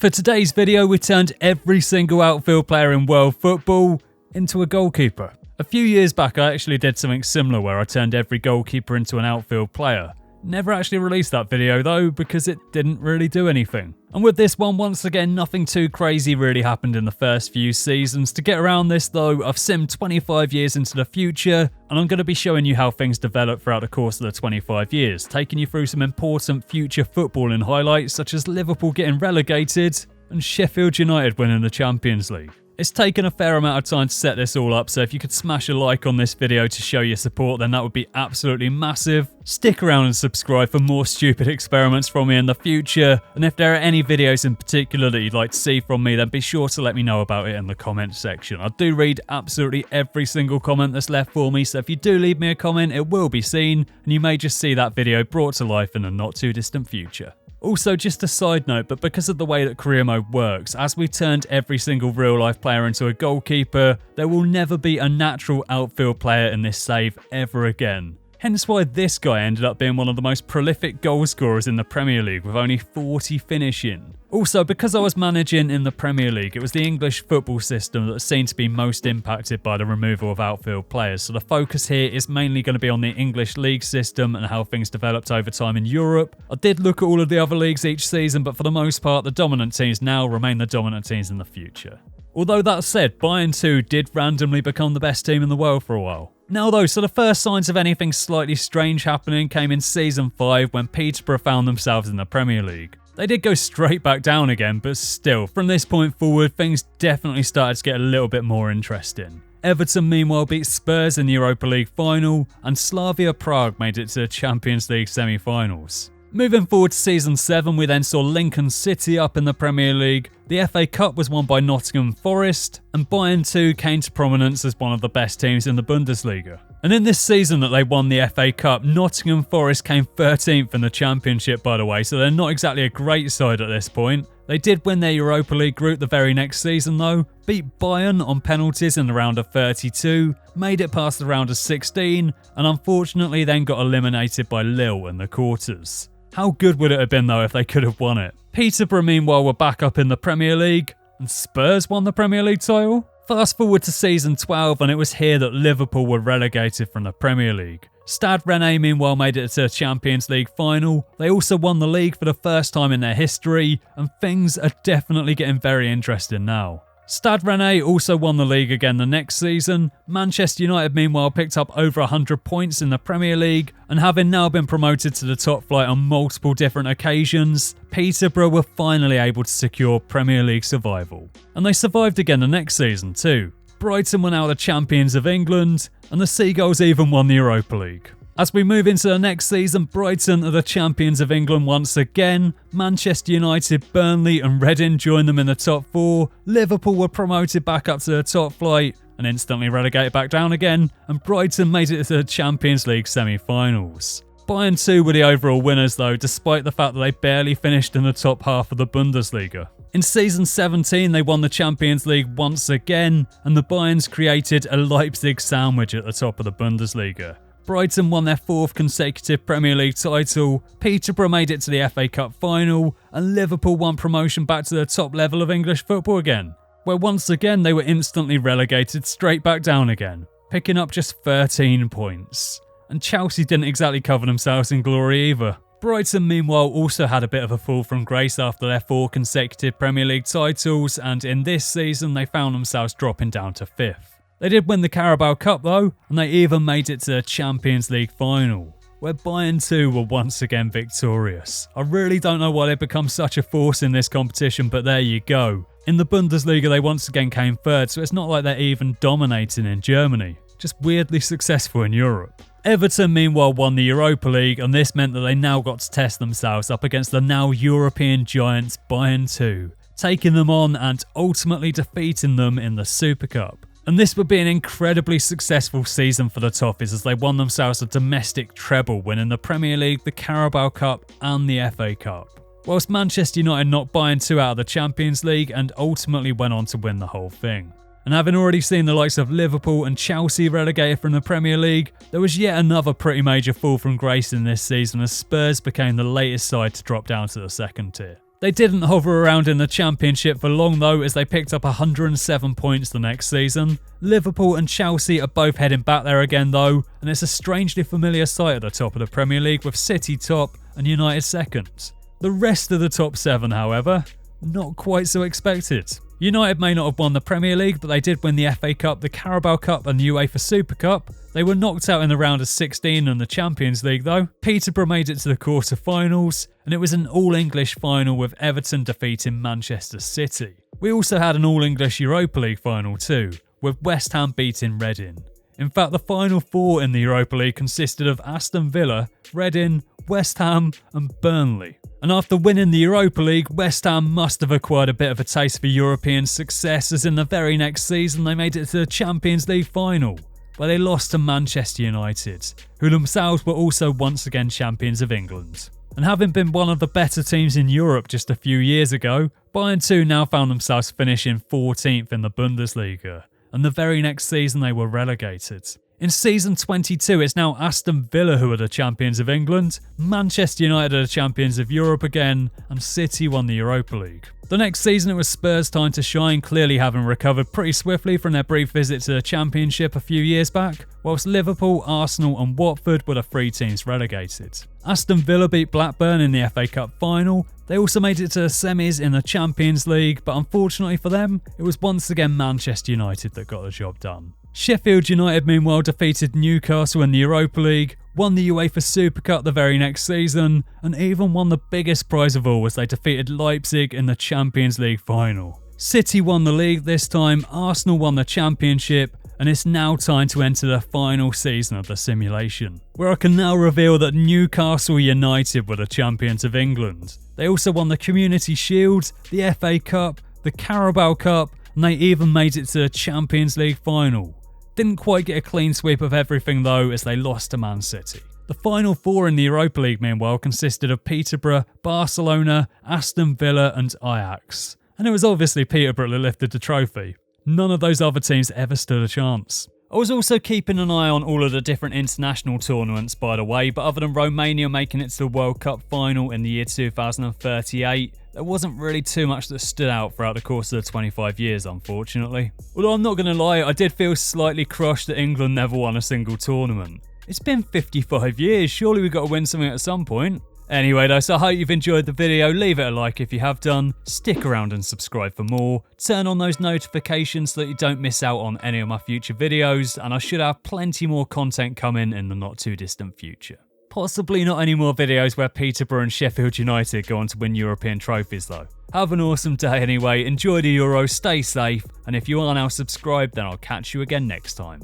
For today's video, we turned every single outfield player in world football into a goalkeeper. A few years back, I actually did something similar where I turned every goalkeeper into an outfield player. Never actually released that video though, because it didn't really do anything. And with this one, once again, nothing too crazy really happened in the first few seasons. To get around this though, I've simmed 25 years into the future, and I'm going to be showing you how things develop throughout the course of the 25 years, taking you through some important future footballing highlights such as Liverpool getting relegated and Sheffield United winning the Champions League. It's taken a fair amount of time to set this all up, so if you could smash a like on this video to show your support, then that would be absolutely massive. Stick around and subscribe for more stupid experiments from me in the future, and if there are any videos in particular that you'd like to see from me, then be sure to let me know about it in the comments section. I do read absolutely every single comment that's left for me, so if you do leave me a comment, it will be seen, and you may just see that video brought to life in the not too distant future. Also, just a side note, but because of the way that career mode works, as we've turned every single real life player into a goalkeeper, there will never be a natural outfield player in this save ever again. Hence why this guy ended up being one of the most prolific goal scorers in the Premier League with only 40 finishing. Also, because I was managing in the Premier League, it was the English football system that seemed to be most impacted by the removal of outfield players, so the focus here is mainly going to be on the English league system and how things developed over time in Europe. I did look at all of the other leagues each season, but for the most part, the dominant teams now remain the dominant teams in the future. Although that said, Bayern 2 did randomly become the best team in the world for a while. Now though, so the first signs of anything slightly strange happening came in Season 5 when Peterborough found themselves in the Premier League. They did go straight back down again, but still, from this point forward, things definitely started to get a little bit more interesting. Everton meanwhile beat Spurs in the Europa League final, and Slavia Prague made it to the Champions League semi-finals. Moving forward to Season 7, we then saw Lincoln City up in the Premier League, the FA Cup was won by Nottingham Forest, and Bayern 2 came to prominence as one of the best teams in the Bundesliga. And in this season that they won the FA Cup, Nottingham Forest came 13th in the Championship, by the way, so they're not exactly a great side at this point. They did win their Europa League group the very next season though, beat Bayern on penalties in the round of 32, made it past the round of 16, and unfortunately then got eliminated by Lille in the quarters. How good would it have been though if they could have won it? Peterborough meanwhile were back up in the Premier League, and Spurs won the Premier League title? Fast forward to Season 12 and it was here that Liverpool were relegated from the Premier League. Stade Rennais meanwhile made it to the Champions League final. They also won the league for the first time in their history, and things are definitely getting very interesting now. Stade Rennais also won the league again the next season. Manchester United meanwhile picked up over 100 points in the Premier League, and having now been promoted to the top flight on multiple different occasions, Peterborough were finally able to secure Premier League survival. And they survived again the next season too. Brighton were now the champions of England, and the Seagulls even won the Europa League. As we move into the next season, Brighton are the champions of England once again. Manchester United, Burnley and Reading joined them in the top 4. Liverpool were promoted back up to the top flight and instantly relegated back down again. And Brighton made it to the Champions League semi-finals. Bayern 2 were the overall winners though, despite the fact that they barely finished in the top half of the Bundesliga. In Season 17, they won the Champions League once again, and the Bayerns created a Leipzig sandwich at the top of the Bundesliga. Brighton won their 4th consecutive Premier League title, Peterborough made it to the FA Cup final, and Liverpool won promotion back to the top level of English football again, where once again they were instantly relegated straight back down again, picking up just 13 points. And Chelsea didn't exactly cover themselves in glory either. Brighton meanwhile also had a bit of a fall from grace after their 4 consecutive Premier League titles, and in this season they found themselves dropping down to 5th. They did win the Carabao Cup though, and they even made it to the Champions League final, where Bayern 2 were once again victorious. I really don't know why they've become such a force in this competition, but there you go. In the Bundesliga they once again came 3rd, so it's not like they're even dominating in Germany, just weirdly successful in Europe. Everton meanwhile won the Europa League, and this meant that they now got to test themselves up against the now European giants Bayern 2, taking them on and ultimately defeating them in the Super Cup. And this would be an incredibly successful season for the Toffees as they won themselves a domestic treble, winning the Premier League, the Carabao Cup and the FA Cup. Whilst Manchester United knocked Bayern 2 out of the Champions League and ultimately went on to win the whole thing. And having already seen the likes of Liverpool and Chelsea relegated from the Premier League, there was yet another pretty major fall from grace in this season as Spurs became the latest side to drop down to the second tier. They didn't hover around in the Championship for long though, as they picked up 107 points the next season. Liverpool and Chelsea are both heading back there again though, and it's a strangely familiar sight at the top of the Premier League, with City top and United second. The rest of the top 7, however, not quite so expected. United may not have won the Premier League, but they did win the FA Cup, the Carabao Cup and the UEFA Super Cup. They were knocked out in the round of 16 in the Champions League though. Peterborough made it to the quarter-finals, and it was an all-English final with Everton defeating Manchester City. We also had an all-English Europa League final too, with West Ham beating Reading. In fact, the final 4 in the Europa League consisted of Aston Villa, Reading, West Ham and Burnley. And after winning the Europa League, West Ham must have acquired a bit of a taste for European success, as in the very next season they made it to the Champions League final, where they lost to Manchester United, who themselves were also once again champions of England. And having been one of the better teams in Europe just a few years ago, Bayern too now found themselves finishing 14th in the Bundesliga, and the very next season they were relegated. In season 22, it's now Aston Villa who are the champions of England, Manchester United are the champions of Europe again, and City won the Europa League. The next season it was Spurs' time to shine, clearly having recovered pretty swiftly from their brief visit to the Championship a few years back, whilst Liverpool, Arsenal and Watford were the 3 teams relegated. Aston Villa beat Blackburn in the FA Cup final. They also made it to the semis in the Champions League, but unfortunately for them, it was once again Manchester United that got the job done. Sheffield United meanwhile defeated Newcastle in the Europa League, won the UEFA Super Cup the very next season, and even won the biggest prize of all as they defeated Leipzig in the Champions League final. City won the league this time, Arsenal won the Championship, and it's now time to enter the final season of the simulation, where I can now reveal that Newcastle United were the champions of England. They also won the Community Shield, the FA Cup, the Carabao Cup, and they even made it to the Champions League final. Didn't quite get a clean sweep of everything though, as they lost to Man City. The final 4 in the Europa League meanwhile consisted of Peterborough, Barcelona, Aston Villa and Ajax. And it was obviously Peterborough that lifted the trophy. None of those other teams ever stood a chance. I was also keeping an eye on all of the different international tournaments by the way, but other than Romania making it to the World Cup final in the year 2038, there wasn't really too much that stood out throughout the course of the 25 years, unfortunately. Although I'm not going to lie, I did feel slightly crushed that England never won a single tournament. It's been 55 years, surely we've got to win something at some point. Anyway though, so I hope you've enjoyed the video, leave it a like if you have done, stick around and subscribe for more, turn on those notifications so that you don't miss out on any of my future videos, and I should have plenty more content coming in the not too distant future. Possibly not any more videos where Peterborough and Sheffield United go on to win European trophies though. Have an awesome day anyway, enjoy the Euros, stay safe, and if you are now subscribed then I'll catch you again next time.